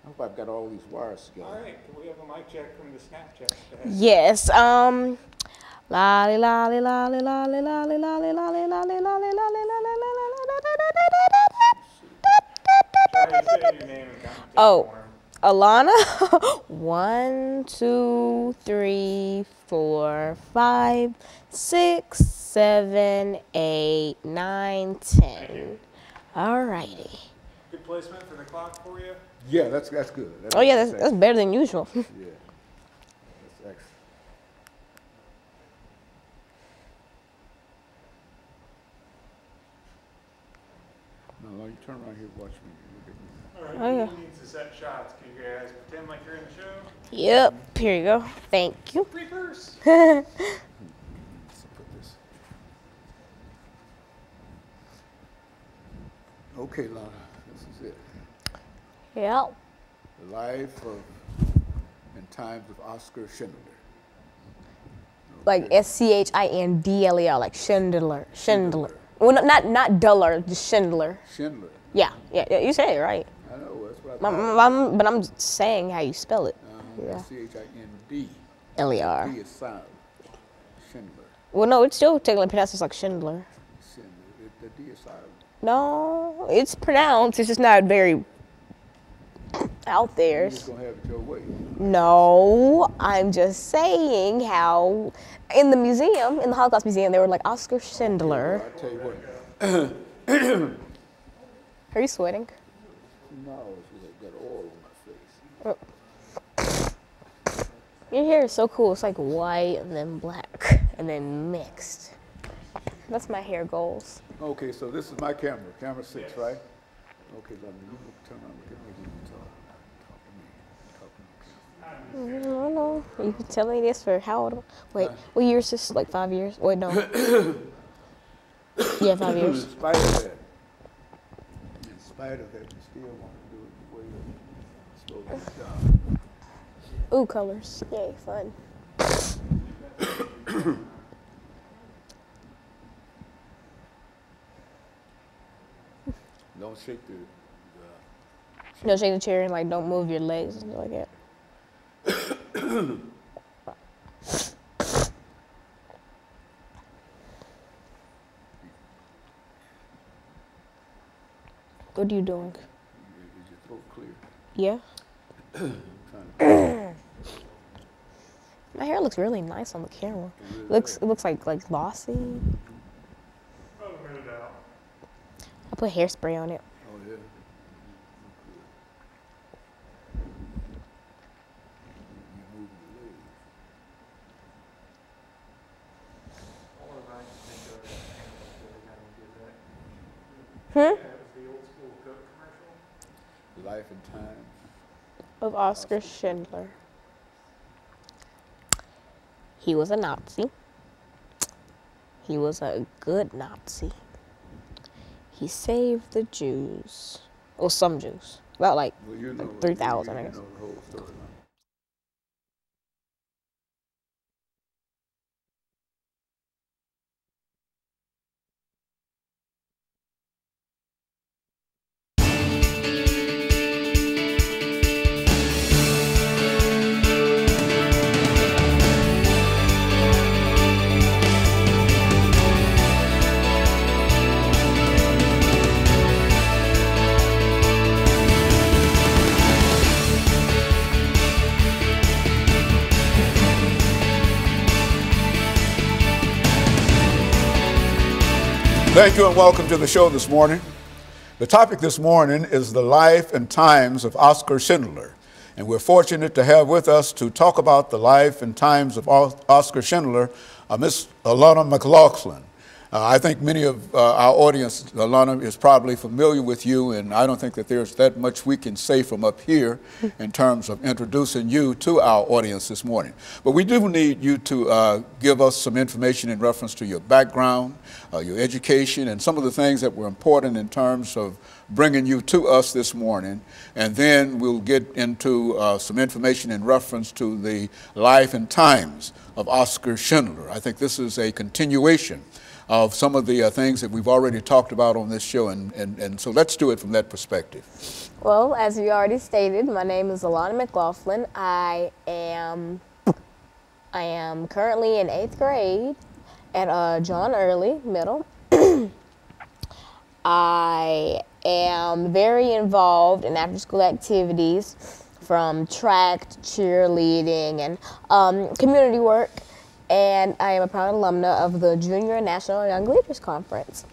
I hope I've got all these wires together. All right, can we have a mic check from the Snapchat? Yes. La la la la la la la la la la la la la la la Oh, Alana. 1, 2, 3, 4, 5, 6, 7, 8, 9, 10. All righty. Good placement for the clock for you? Yeah, that's good. Oh yeah, that's better than usual. Yeah, that's excellent. No, you turn around here, watch me. Look at me. All right, Oh, yeah. who needs to set shots? Can you guys pretend like you're in the show? Yep. Here you go. Thank you. Reverse. Let's put this. Okay, Lana, this is it. Yep. The life of and times of OSchlindler. Like Schindler, like Schindler. Schindler. Well, not Duller, just Schindler. Schindler. Yeah, you say it right. I know, that's what I thought. But I'm saying how you spell it. Yeah. Schindler. L-E-R. D is silent. Schindler. Well, no, it's still technically pronounced as like Schindler. Schindler. The D is silent. No, it's pronounced. It's just not very out there. You're just gonna have it your way. No, I'm just saying how in the museum, in the Holocaust Museum, they were like Oskar Schindler. I tell you what. Are you sweating? No, it's got oil on my face. Your hair is so cool. It's like white and then black and then mixed. That's my hair goals. Okay, so this is my camera, camera 6, right? Okay, let me turn around, look at me, you talk to me, I don't know. You can tell me this for how old? Wait, what year is this? Like 5 years? Wait, no. Yeah, 5 years. In spite of that, you still want to do it the way it's supposed to be done. Ooh, colors. Yay, fun. Don't shake the No, shake the chair and like don't move your legs and stuff like that. What are you doing? Is your throat clear? Yeah. Trying to My hair looks really nice on the camera. It looks like glossy. Oh, no doubt. I put hairspray on it. oh yeah. You moving your legs. All of I can think of is that Hmm? that was the old school Coke commercial. Life and times. Of Oskar Schindler. He was a Nazi. He was a good Nazi. He saved the Jews. Well, some Jews. About like Well, you know, 3,000, I you guess. know the whole story now. Thank you and welcome to the show this morning. The topic this morning is the life and times of Oskar Schindler. And we're fortunate to have with us to talk about the life and times of Oskar Schindler, Miss Alana McLaughlin. I think many of our audience, Alana, is probably familiar with you, and I don't think that there's that much we can say from up here in terms of introducing you to our audience this morning. But we do need you to give us some information in reference to your background, your education, and some of the things that were important in terms of bringing you to us this morning. And then we'll get into some information in reference to the life and times of Oskar Schindler. I think this is a continuation of some of the things that we've already talked about on this show, and so let's do it from that perspective. Well, as you already stated, my name is Alana McLaughlin. I am currently in 8th grade at John Early Middle. I am very involved in after-school activities, from track to cheerleading and community work, and I am a proud alumna of the Junior National Young Leaders Conference.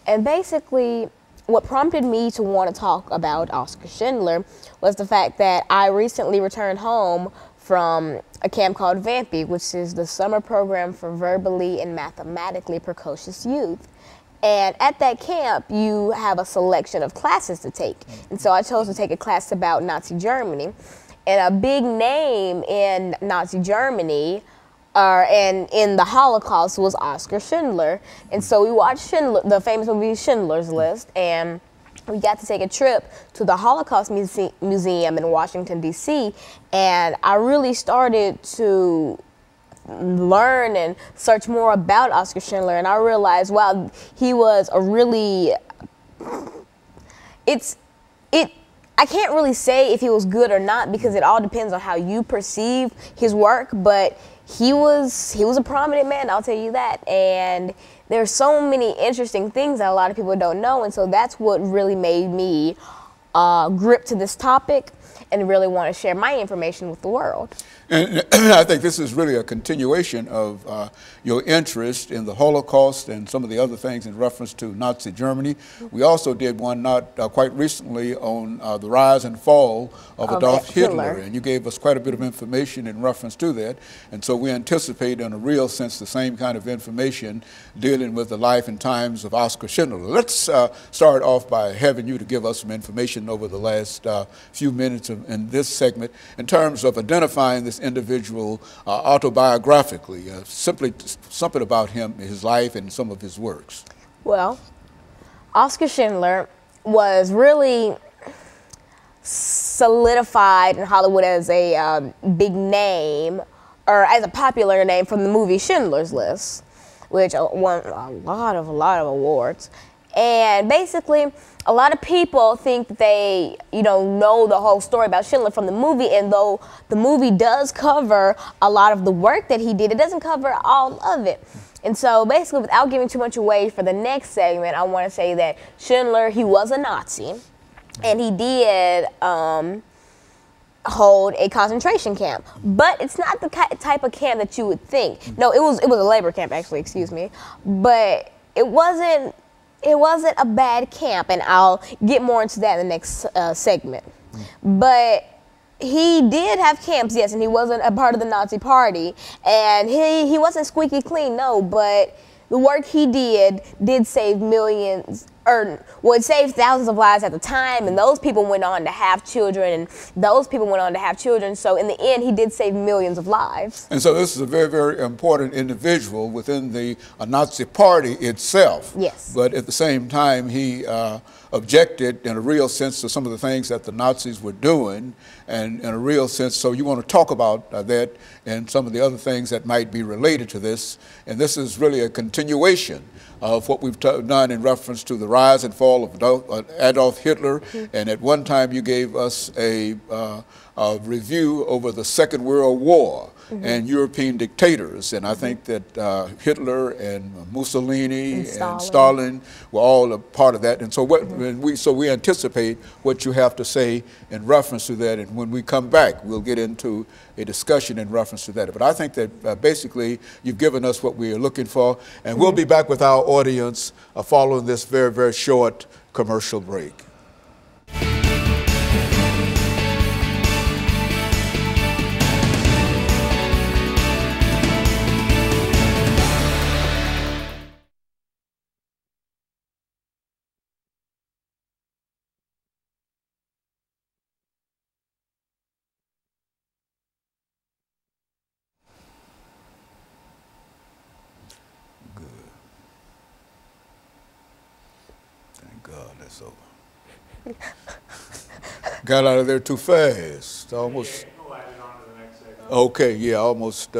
And basically, what prompted me to want to talk about OSchlindler was the fact that I recently returned home from a camp called VAMPY, which is the summer program for verbally and mathematically precocious youth. And at that camp, you have a selection of classes to take. And so I chose to take a class about Nazi Germany. And a big name in Nazi Germany and in the Holocaust was Oskar Schindler. And so we watched the famous movie Schindler's List, and we got to take a trip to the Holocaust Museum in Washington, D.C., and I really started to learn and search more about Oskar Schindler, and I realized, wow, he was a really, I can't really say if he was good or not, because it all depends on how you perceive his work, but he was a prominent man, I'll tell you that. And there's so many interesting things that a lot of people don't know, and so that's what really made me grip to this topic and really want to share my information with the world. And I think this is really a continuation of your interest in the Holocaust and some of the other things in reference to Nazi Germany. We also did one not quite recently on the rise and fall of Adolf Hitler, and you gave us quite a bit of information in reference to that. And so we anticipate in a real sense the same kind of information dealing with the life and times of Oskar Schindler. Let's start off by having you to give us some information over the last few minutes in this segment in terms of identifying this individual autobiographically, simply something about him, his life, and some of his works. Well, Oskar Schindler was really solidified in Hollywood as a big name, or as a popular name, from the movie Schindler's List, which won a lot of awards. And basically, a lot of people think that they, know the whole story about Schindler from the movie, and though the movie does cover a lot of the work that he did, it doesn't cover all of it. And so basically, without giving too much away for the next segment, I want to say that Schindler, he was a Nazi, and he did hold a concentration camp. But it's not the type of camp that you would think. No, it was a labor camp, actually, excuse me. But it wasn't a bad camp, and I'll get more into that in the next segment. But he did have camps, yes, and he wasn't a part of the Nazi Party, and he wasn't squeaky clean, no, but the work he did save millions, it saved thousands of lives at the time, and those people went on to have children, so in the end, he did save millions of lives. And so this is a very, very important individual within the Nazi Party itself. Yes. But at the same time, he objected in a real sense to some of the things that the Nazis were doing, and in a real sense, so you want to talk about that and some of the other things that might be related to this. And this is really a continuation of what we've done in reference to the rise and fall of Adolf Hitler. And at one time you gave us a review over the Second World War and European dictators. And I think that Hitler and Mussolini and Stalin were all a part of that. And so we anticipate what you have to say in reference to that. And when we come back, we'll get into a discussion in reference to that. But I think that basically you've given us what we are looking for. And we'll be back with our audience following this very, very short commercial break. God, that's over. Got out of there too fast. Almost. We'll add it on to the next segment. Okay, yeah, almost.